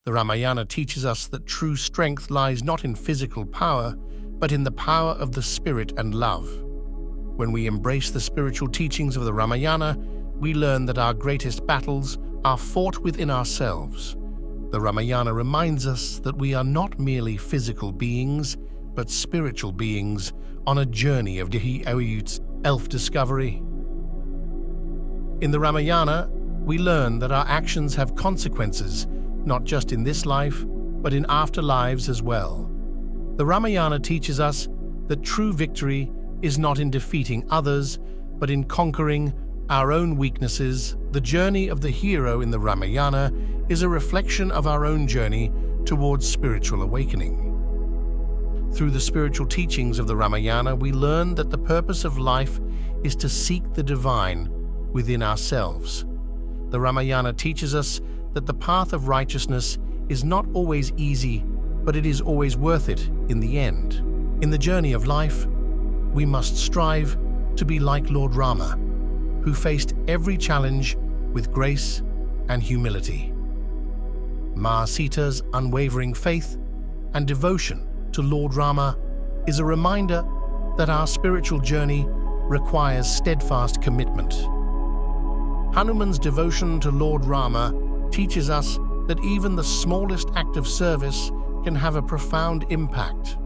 The Ramayana teaches us that true strength lies not in physical power, but in the power of the spirit and love. When we embrace the spiritual teachings of the Ramayana, we learn that our greatest battles are fought within ourselves. The Ramayana reminds us that we are not merely physical beings, but spiritual beings on a journey of self-discovery. In the Ramayana, we learn that our actions have consequences, not just in this life, but in afterlives as well. The Ramayana teaches us that true victory is not in defeating others, but in conquering our own weaknesses. The journey of the hero in the Ramayana is a reflection of our own journey towards spiritual awakening. Through the spiritual teachings of the Ramayana, we learn that the purpose of life is to seek the divine within ourselves. The Ramayana teaches us that the path of righteousness is not always easy, but it is always worth it in the end. In the journey of life, we must strive to be like Lord Rama, who faced every challenge with grace and humility. Ma Sita's unwavering faith and devotion to Lord Rama is a reminder that our spiritual journey requires steadfast commitment. Hanuman's devotion to Lord Rama teaches us that even the smallest act of service can have a profound impact.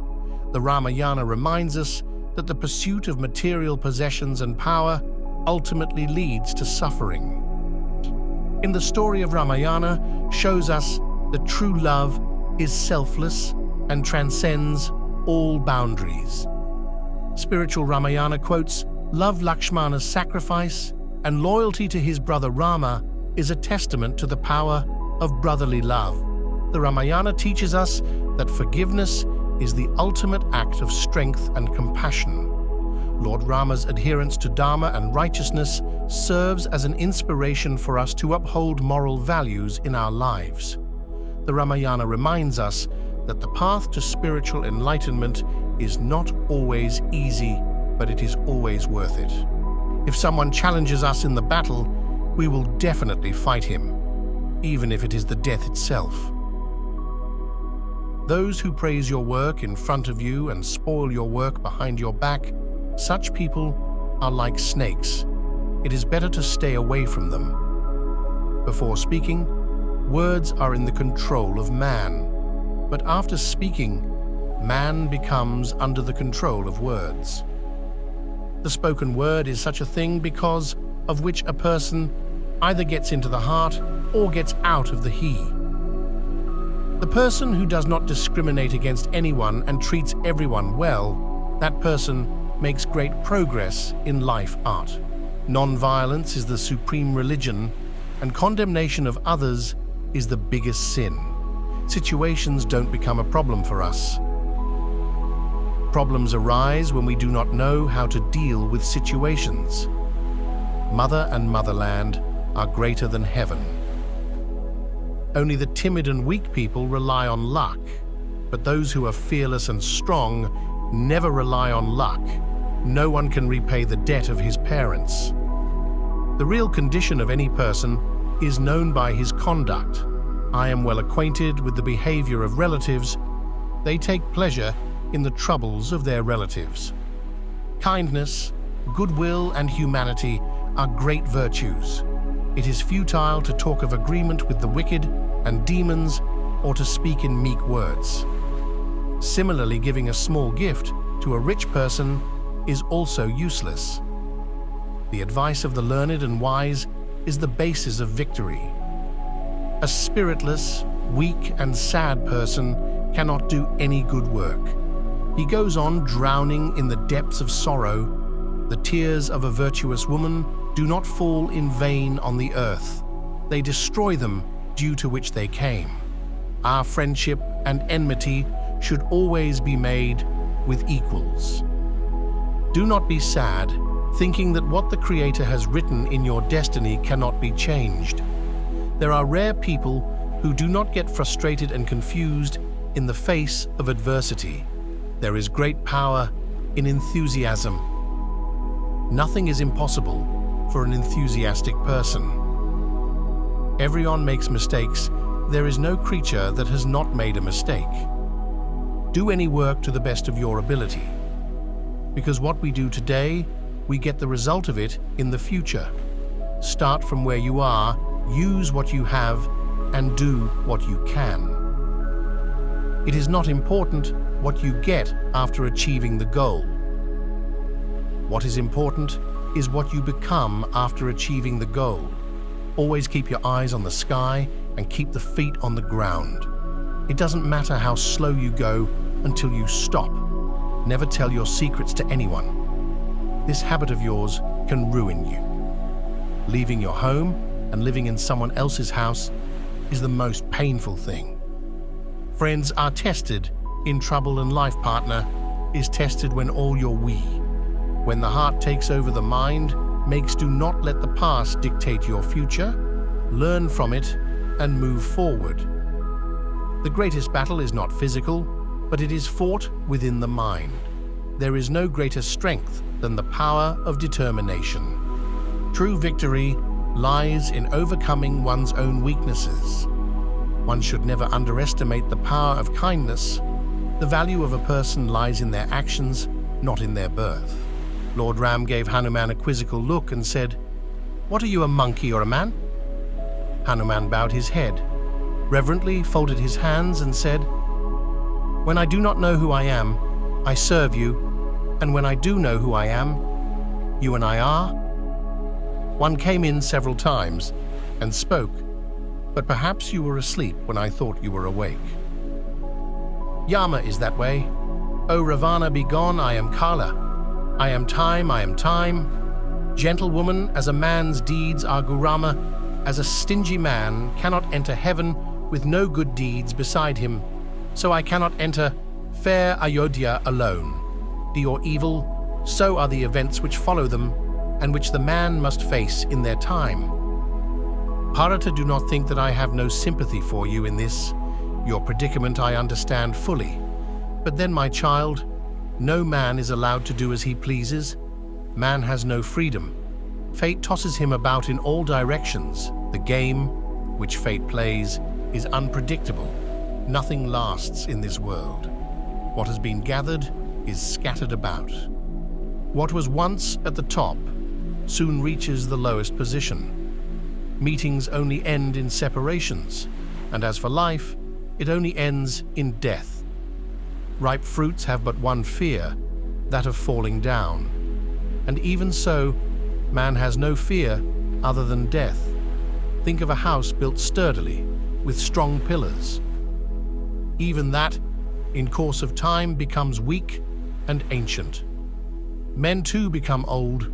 The Ramayana reminds us that the pursuit of material possessions and power ultimately leads to suffering. In the story of Ramayana shows us that true love is selfless and transcends all boundaries. Spiritual Ramayana quotes, "Love Lakshmana's sacrifice and loyalty to his brother Rama is a testament to the power of brotherly love." The Ramayana teaches us that forgiveness is the ultimate act of strength and compassion. Lord Rama's adherence to Dharma and righteousness serves as an inspiration for us to uphold moral values in our lives. The Ramayana reminds us that the path to spiritual enlightenment is not always easy, but it is always worth it. If someone challenges us in the battle, we will definitely fight him, even if it is the death itself. Those who praise your work in front of you and spoil your work behind your back, such people are like snakes. It is better to stay away from them. Before speaking, words are in the control of man. But after speaking, man becomes under the control of words. The spoken word is such a thing because of which a person either gets into the heart or gets out of the he. The person who does not discriminate against anyone and treats everyone well, that person makes great progress in life art. Non-violence is the supreme religion, and condemnation of others is the biggest sin. Situations don't become a problem for us. Problems arise when we do not know how to deal with situations. Mother and motherland are greater than heaven. Only the timid and weak people rely on luck, but those who are fearless and strong never rely on luck. No one can repay the debt of his parents. The real condition of any person is known by his conduct. I am well acquainted with the behavior of relatives. They take pleasure in the troubles of their relatives. Kindness, goodwill, and humanity are great virtues. It is futile to talk of agreement with the wicked and demons or to speak in meek words. Similarly, giving a small gift to a rich person is also useless. The advice of the learned and wise is the basis of victory. A spiritless, weak, and sad person cannot do any good work. He goes on drowning in the depths of sorrow. The tears of a virtuous woman do not fall in vain on the earth. They destroy them due to which they came. Our friendship and enmity should always be made with equals. Do not be sad, thinking that what the Creator has written in your destiny cannot be changed. There are rare people who do not get frustrated and confused in the face of adversity. There is great power in enthusiasm. Nothing is impossible for an enthusiastic person. Everyone makes mistakes, There is no creature that has not made a mistake. Do any work to the best of your ability, because what we do today, we get the result of it in the future. Start from where you are, use what you have, and do what you can. It is not important what you get after achieving the goal. What is important is what you become after achieving the goal. Always keep your eyes on the sky and keep the feet on the ground. It doesn't matter how slow you go until you stop. Never tell your secrets to anyone. This habit of yours can ruin you. Leaving your home and living in someone else's house is the most painful thing. Friends are tested in trouble, and life partner is tested when all you're we. When the heart takes over the mind, do not let the past dictate your future. Learn from it and move forward. The greatest battle is not physical, but it is fought within the mind. There is no greater strength than the power of determination. True victory lies in overcoming one's own weaknesses. One should never underestimate the power of kindness. The value of a person lies in their actions, not in their birth. Lord Ram gave Hanuman a quizzical look and said, "What are you, a monkey or a man?" Hanuman bowed his head, reverently folded his hands and said, "When I do not know who I am, I serve you, and when I do know who I am, you and I are." One came in several times and spoke, but perhaps you were asleep when I thought you were awake. Yama is that way. O Ravana, be gone, I am Kala. I am time, I am time. Gentlewoman, as a man's deeds are Gurama, as a stingy man cannot enter heaven with no good deeds beside him, so I cannot enter fair Ayodhya alone. Be or evil, so are the events which follow them, and which the man must face in their time. Bharata, do not think that I have no sympathy for you in this. Your predicament I understand fully. But then, my child, no man is allowed to do as he pleases. Man has no freedom. Fate tosses him about in all directions. The game which fate plays is unpredictable. Nothing lasts in this world. What has been gathered is scattered about. What was once at the top soon reaches the lowest position. Meetings only end in separations, and as for life, it only ends in death. Ripe fruits have but one fear, that of falling down. And even so, man has no fear other than death. Think of a house built sturdily, with strong pillars. Even that, in course of time, becomes weak and ancient. Men too become old,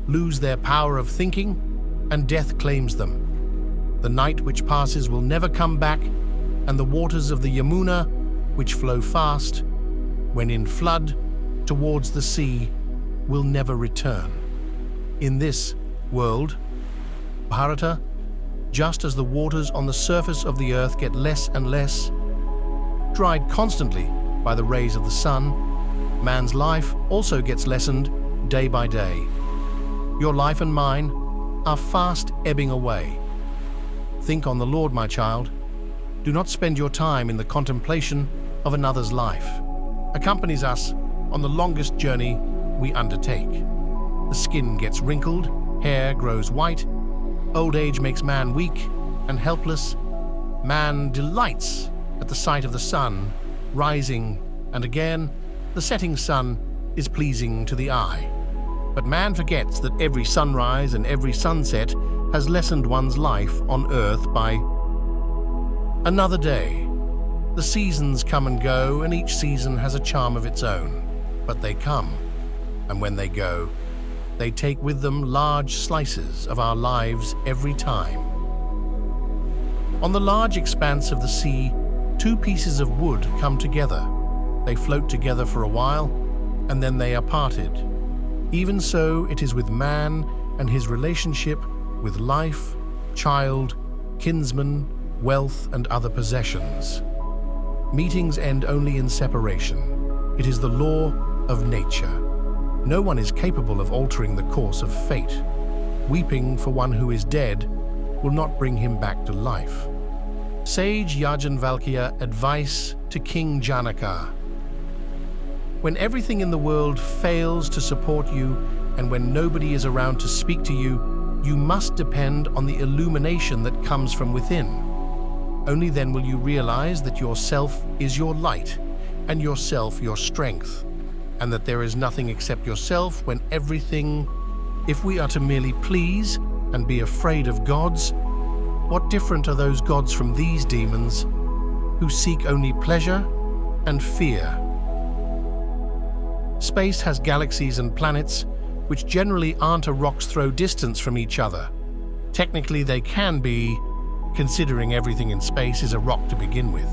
lose their power of thinking, and death claims them. The night which passes will never come back, and the waters of the Yamuna, which flow fast, when in flood towards the sea, will never return. In this world, Bharata, just as the waters on the surface of the earth get less and less, dried constantly by the rays of the sun, man's life also gets lessened day by day. Your life and mine are fast ebbing away. Think on the Lord, my child. Do not spend your time in the contemplation of another's life. Accompanies us on the longest journey we undertake. The skin gets wrinkled, hair grows white, old age makes man weak and helpless. Man delights at the sight of the sun rising, and again, the setting sun is pleasing to the eye. But man forgets that every sunrise and every sunset has lessened one's life on earth by another day. The seasons come and go, and each season has a charm of its own. But they come, and when they go, they take with them large slices of our lives every time. On the large expanse of the sea, two pieces of wood come together. They float together for a while, and then they are parted. Even so, it is with man and his relationship with life, child, kinsman, wealth, and other possessions. Meetings end only in separation. It is the law of nature. No one is capable of altering the course of fate. Weeping for one who is dead will not bring him back to life. Sage Yajanvalkya advice to King Janaka. When everything in the world fails to support you and when nobody is around to speak to you, you must depend on the illumination that comes from within. Only then will you realize that yourself is your light and yourself your strength, and that there is nothing except yourself when everything. If we are to merely please and be afraid of gods, what different are those gods from these demons who seek only pleasure and fear? Space has galaxies and planets which generally aren't a rock's throw distance from each other. Technically they can be, considering everything in space is a rock to begin with.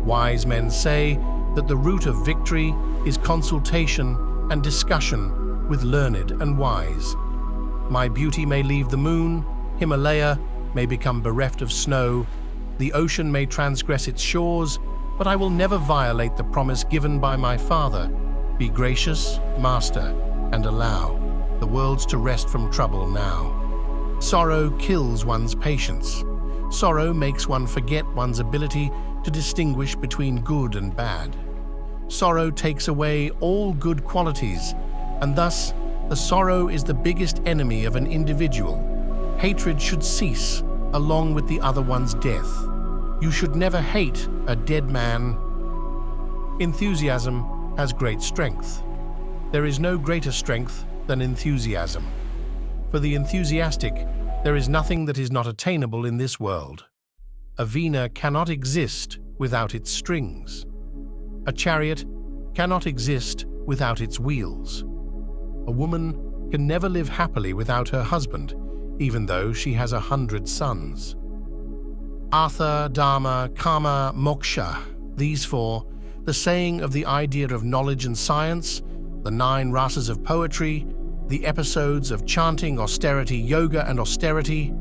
Wise men say that the root of victory is consultation and discussion with learned and wise. My beauty may leave the moon, Himalaya may become bereft of snow, the ocean may transgress its shores, but I will never violate the promise given by my father. Be gracious, master, and allow the worlds to rest from trouble now. Sorrow kills one's patience. Sorrow makes one forget one's ability to distinguish between good and bad. Sorrow takes away all good qualities, and thus the sorrow is the biggest enemy of an individual. Hatred should cease along with the other one's death. You should never hate a dead man. Enthusiasm has great strength. There is no greater strength than enthusiasm. For the enthusiastic, there is nothing that is not attainable in this world. A veena cannot exist without its strings. A chariot cannot exist without its wheels. A woman can never live happily without her husband, even though she has 100 sons. Artha, Dharma, Kama, Moksha, these four, the saying of the idea of knowledge and science, the 9 rasas of poetry, the episodes of chanting, austerity, yoga, and austerity,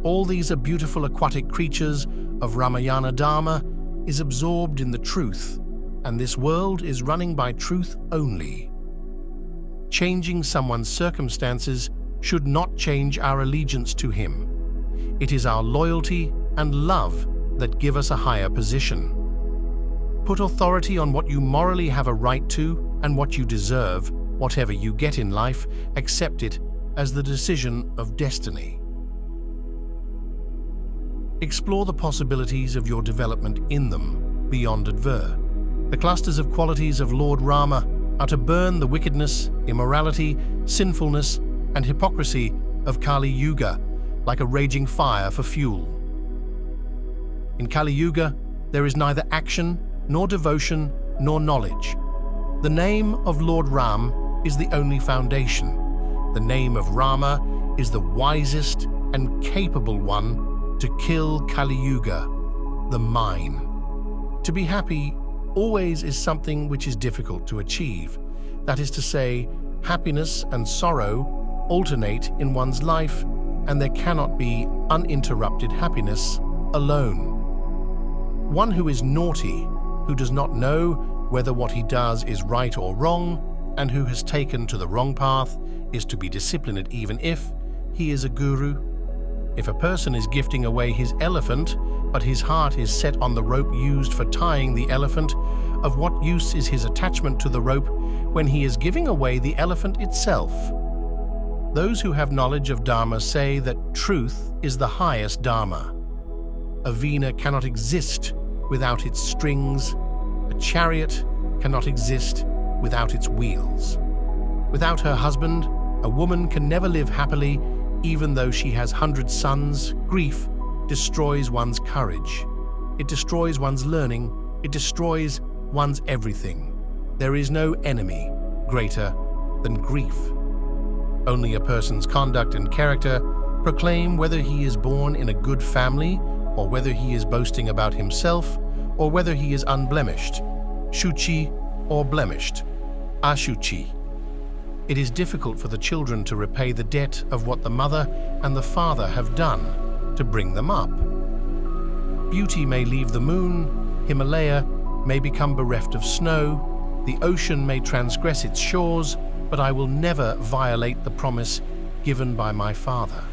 all these are beautiful aquatic creatures of Ramayana Dharma, is absorbed in the truth, and this world is running by truth only. Changing someone's circumstances should not change our allegiance to him. It is our loyalty and love that give us a higher position. Put authority on what you morally have a right to and what you deserve. Whatever you get in life, accept it as the decision of destiny. Explore the possibilities of your development in them, beyond Advar. The clusters of qualities of Lord Rama are to burn the wickedness, immorality, sinfulness, and hypocrisy of Kali Yuga like a raging fire for fuel. In Kali Yuga, there is neither action, nor devotion, nor knowledge. The name of Lord Ram is the only foundation. The name of Rama is the wisest and capable one to kill Kali Yuga, the mine. To be happy always is something which is difficult to achieve. That is to say, happiness and sorrow alternate in one's life, and there cannot be uninterrupted happiness alone. One who is naughty, who does not know whether what he does is right or wrong, and who has taken to the wrong path, is to be disciplined even if he is a guru. If a person is gifting away his elephant, but his heart is set on the rope used for tying the elephant, of what use is his attachment to the rope when he is giving away the elephant itself? Those who have knowledge of Dharma say that truth is the highest Dharma. A veena cannot exist without its strings. A chariot cannot exist without its wheels. Without her husband, a woman can never live happily, even though she has 100 sons. Grief destroys one's courage. It destroys one's learning. It destroys one's everything. There is no enemy greater than grief. Only a person's conduct and character proclaim whether he is born in a good family, or whether he is boasting about himself, or whether he is unblemished, shuchi, or blemished, ashuchi. It is difficult for the children to repay the debt of what the mother and the father have done to bring them up. Beauty may leave the moon, Himalaya may become bereft of snow, the ocean may transgress its shores, but I will never violate the promise given by my father.